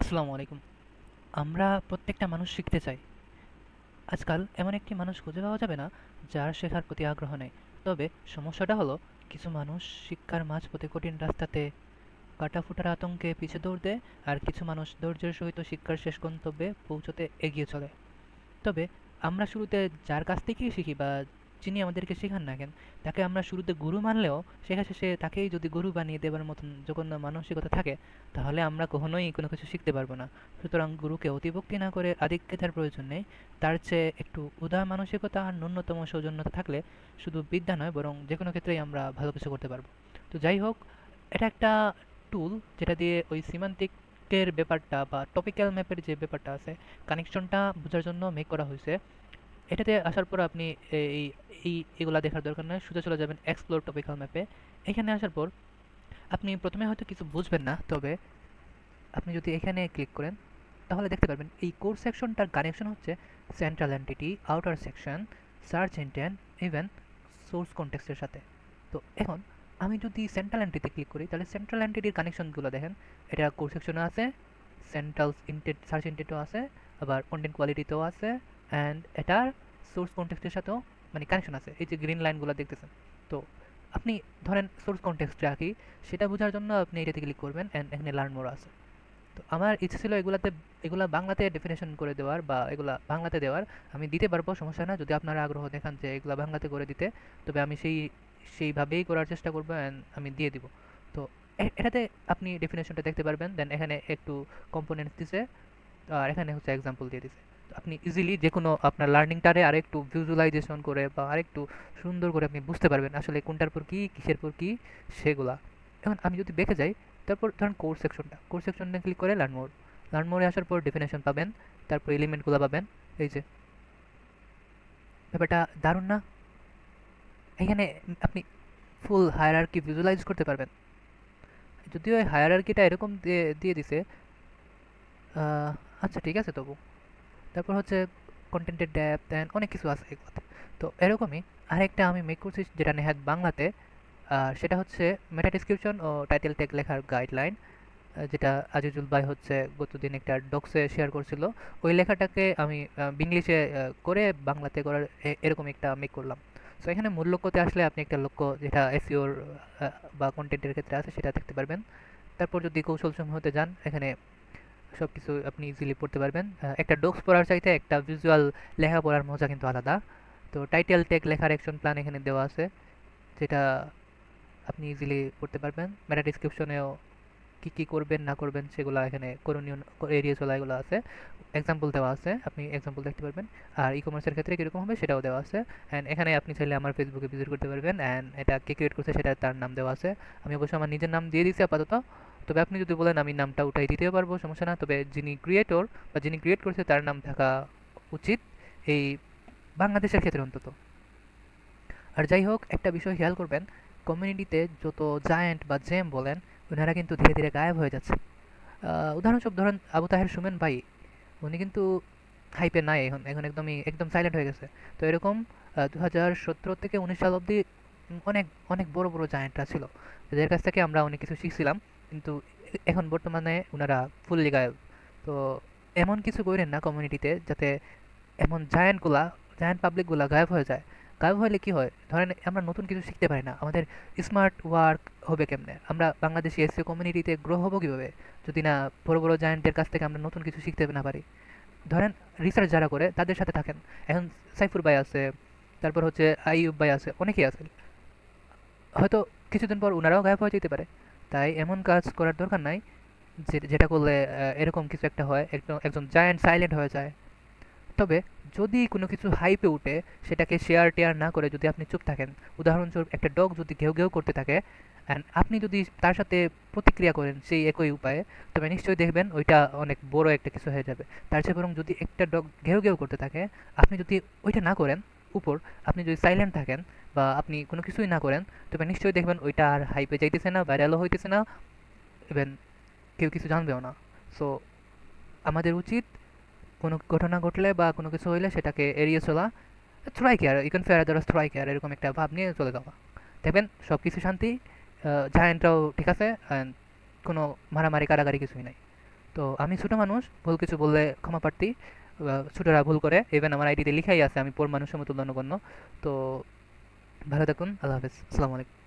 আসসালামু আলাইকুম। আমরা প্রত্যেকটা মানুষ শিখতে চাই। আজকাল এমন একটি মানুষ খুঁজে পাওয়া যাবে না যার শেখার প্রতি আগ্রহ নেই। তবে সমস্যাটা হলো কিছু মানুষ শিক্ষার মাঝপথে কঠিন রাস্তাতে কাটাফোঁটার আতঙ্কে পিছে দৌড় দেয়, আর কিছু মানুষ ধৈর্যের সহিত শিক্ষার শেষ গন্তব্যে পৌঁছতে এগিয়ে চলে। তবে আমরা শুরুতে যার কাছ থেকেই শিখি বা যিনি আমাদেরকে শেখান না কেন, তাকে আমরা শুরুতে গুরু মানলেও শেখা শেষে তাকেই যদি গুরু বানিয়ে দেবার মতন জঘন্য মানসিকতা থাকে, তাহলে আমরা কখনোই কোনো কিছু শিখতে পারবো না। সুতরাং গুরুকে অতিভক্তি না করে আধিক্যতার প্রয়োজন নেই। তার চেয়ে একটু উদার মানসিকতা আর ন্যূনতম সৌজন্যতা থাকলে শুধু বিদ্যা নয়, বরং যে কোনো ক্ষেত্রেই আমরা ভালো কিছু করতে পারবো। তো যাই হোক, এটা একটা টুল যেটা দিয়ে ওই সিমান্টিকের ব্যাপারটা বা টপিক্যাল ম্যাপের যে ব্যাপারটা আছে, কানেকশনটা বোঝার জন্য মেক করা হয়েছে। এটাতে আসার পর আপনি এই এই এগুলা দেখার দরকার নয়, সোজা চলে যাবেন এক্সপ্লোর টপিক্যাল ম্যাপে। এখানে আসার পর আপনি প্রথমে হয়তো কিছু বুঝবেন না, তবে আপনি যদি এখানে ক্লিক করেন তাহলে দেখতে পারবেন এই কোর সেকশনটার কানেকশন হচ্ছে central entity, outer section, search intent, even source কনটেক্সটের সাথে। তো এখন আমি যদি সেন্ট্রাল এন্টিটিতে ক্লিক করি তাহলে সেন্ট্রাল এন্টিটির কানেকশনগুলো দেখেন। এটা কোর সেকশনে আছে, সেন্ট্রাল ইন্টেন্ট সার্চ ইন্টেন্টও আছে, আবার কন্টেন্ট কোয়ালিটিতেও আছে, অ্যান্ড এটার সোর্স কনটেক্সটের সাথেও মানে কানেকশন আছে। এই যে গ্রিন লাইনগুলো দেখতেছেন, তো আপনি ধরেন সোর্স কনটেক্সটটা কি সেটা বোঝার জন্য আপনি এটাতে ক্লিক করবেন, অ্যান্ড এখানে লার্ন মোর আছে। তো আমার ইচ্ছে ছিল এগুলা বাংলাতে ডেফিনেশন করে দেওয়ার বা এগুলা বাংলাতে দেওয়ার। আমি দিতে পারবো, সমস্যা না। যদি আপনারা আগ্রহ দেখান যে এগুলা বাংলাতে করে দিতে, তবে আমি সেইভাবেই করার চেষ্টা করবো, অ্যান্ড আমি দিয়ে দিব। তো এটাতে আপনি ডেফিনেশনটা দেখতে পারবেন। দেন এখানে একটু কম্পোনেন্টস দিছে, আর এখানে হচ্ছে এক্সাম্পল দিয়ে দিছে। তো আপনি ইজিলি যে কোনো আপনার লার্নিংটারে আরেকটু ভিজুয়ালাইজেশন করে বা আরেকটু সুন্দর করে আপনি বুঝতে পারবেন আসলে কোনটার পর কী, কিসের পর কী, সেগুলা। এখন আমি যদি দেখে যাই, তারপর ধরেন কোর্স সেকশনটা ক্লিক করে লার্ন মোরে আসার পর ডেফিনেশন পাবেন, তারপর এলিমেন্টগুলো পাবেন। এই যে ব্যাপারটা দারুণ না? এখানে আপনি ফুল হায়ারার্কি ভিজুয়ালাইজ করতে পারবেন। যদিও এই হায়ারার্কিটা এরকম দিয়ে দিয়ে দিছে, আচ্ছা ঠিক আছে তবু। তারপর হচ্ছে কন্টেন্টের ডেপথ অ্যান্ড অনেক কিছু আছে এগুলোতে। তো এরকমই আরেকটা আমি মেক করছি যেটা নেহাত বাংলাতে, সেটা হচ্ছে মেটা ডিসক্রিপশন ও টাইটেল ট্যাগ লেখার গাইডলাইন, যেটা আজিজুল ভাই হচ্ছে গতদিন একটা ডক্সে শেয়ার করছিল। ওই লেখাটাকে আমি ইংলিশে করে বাংলাতে করার এরকম একটা মেক করলাম। সো এখানে মূল লক্ষ্যতে আসলে আপনি একটা লক্ষ্য যেটা এসইওর বা কন্টেন্টের ক্ষেত্রে আছে সেটা দেখতে পারবেন। তারপর যদি কৌশল সমূহতে যান, এখানে সব কিছু আপনি ইজিলি পড়তে পারবেন। একটা ডক্স পড়ার চাইতে একটা ভিজুয়াল লেখা পড়ার মজা কিন্তু আলাদা। তো টাইটেল টেক লেখার অ্যাকশন প্ল্যান এখানে দেওয়া আছে, যেটা আপনি ইজিলি পড়তে পারবেন। মেটা ডিসক্রিপশনেও কী কী করবেন না করবেন সেগুলো এখানে করণীয় এড়িয়ে চলা এগুলো আছে, এক্সাম্পল দেওয়া আছে, আপনি এক্সাম্পল দেখতে পারবেন। আর ই কমার্সের ক্ষেত্রে কীরকম হবে সেটাও দেওয়া আছে। অ্যান্ড এখানে আপনি চাইলে আমার ফেসবুকে ভিজিট করতে পারবেন, অ্যান্ড এটা কে ক্রিয়েট করছে সেটা তার নাম দেওয়া আছে। আমি অবশ্যই আমার নিজের নাম দিয়ে দিচ্ছি আপাতত। তবে আপনি যদি বলেন আমি নামটা উঠাই দিতেও পারবো, সমস্যা না। তবে যিনি ক্রিয়েটর বা যিনি ক্রিয়েট করছে তার নাম থাকা উচিত, এই বাংলাদেশের ক্ষেত্রে অন্তত। আর যাই হোক, একটা বিষয় খেয়াল করবেন, কমিউনিটিতে যত জায়ান্ট বা জেম বলেন, ওনারা কিন্তু ধীরে ধীরে গায়েব হয়ে যাচ্ছে। উদাহরণস্বরূপ ধরেন আবু তাহের সুমেন ভাই, উনি কিন্তু হাইপে নাই, এখন এখন একদমই একদম সাইলেন্ট হয়ে গেছে। তো এরকম 2017 থেকে 19 সাল অবধি অনেক অনেক বড় বড় জায়ান্টরা ছিল, যাদের কাছ থেকে আমরা অনেক কিছু শিখছিলাম। কিন্তু এখন বর্তমানে ওনারা ফুললি গায়েব। তো এমন কিছু করেন না কমিউনিটিতে যাতে এমন জায়ান্ট পাবলিকগুলা গায়েব হয়ে যায়। গায়েব হলে কি হয়, ধরেন আমরা নতুন কিছু শিখতে পারি না, আমাদের স্মার্ট ওয়ার্ক হবে কেমনে, আমরা বাংলাদেশি এসসিও কমিউনিটিতে গ্রো হবো কীভাবে যদি না বড় বড় জায়ান্টের কাছ থেকে আমরা নতুন কিছু শিখতে না পারি। ধরেন রিসার্চ যারা করে তাদের সাথে থাকেন, এখন সাইফুর ভাই আছে, তারপর হচ্ছে আইয়ুব ভাই আছে, অনেকেই আছে, হয়তো কিছুদিন পর ওনারাও গায়েব হয়ে যেতে পারে। তাই এমন কাজ করার দরকার নাই যেটা করলে এরকম কিছু একটা হয়, একদম একজন জায়ান্ট সাইলেন্ট হয়ে যায়। তবে যদি কোনো কিছু হাইপে উঠে, সেটাকে শেয়ার টেয়ার না করে যদি আপনি চুপ থাকেন, উদাহরণস্বরূপ একটা ডগ যদি ঘেউ ঘেউ করতে থাকে অ্যান্ড আপনি যদি তার সাথে প্রতিক্রিয়া করেন সেই একই উপায়ে, তবে নিশ্চয়ই দেখবেন ওইটা অনেক বড় একটা কিছু হয়ে যাবে। তার চেয়ে বরং যদি একটা ডগ ঘেউ ঘেউ করতে থাকে, আপনি যদি ওইটা না করেন, উপর আপনি যদি সাইলেন্ট থাকেন বা আপনি কোনো কিছুই না করেন, তবে নিশ্চয়ই দেখবেন ওইটা আর হাইপে যাইতেছে না, ভাইরালও হইতেছে না, ইভেন কেউ কিছু জানবেও না। সো আমাদের উচিত কোনো ঘটনা ঘটলে বা কোনো কিছু হইলে সেটাকে এড়িয়ে চলা, try care, you can fear others try care, এরকম একটা ভাব নিয়ে চলে যাওয়া। দেখবেন সব কিছু শান্তি, জায়ান্টরাও ঠিক আছে, অ্যান্ড কোনো মারামারি কারাগারি কিছুই নাই। তো আমি ছোট মানুষ, ভুল কিছু বললে ক্ষমা প্রার্থী। ছোটরা ভুল করে, ইভেন আমার আইডিতে লিখাই আছে আমি পোর মানুষের মতো গণ্য। তো ভালো থাকুন, আল্লাহ হাফেজ, আসসালামু আলাইকুম।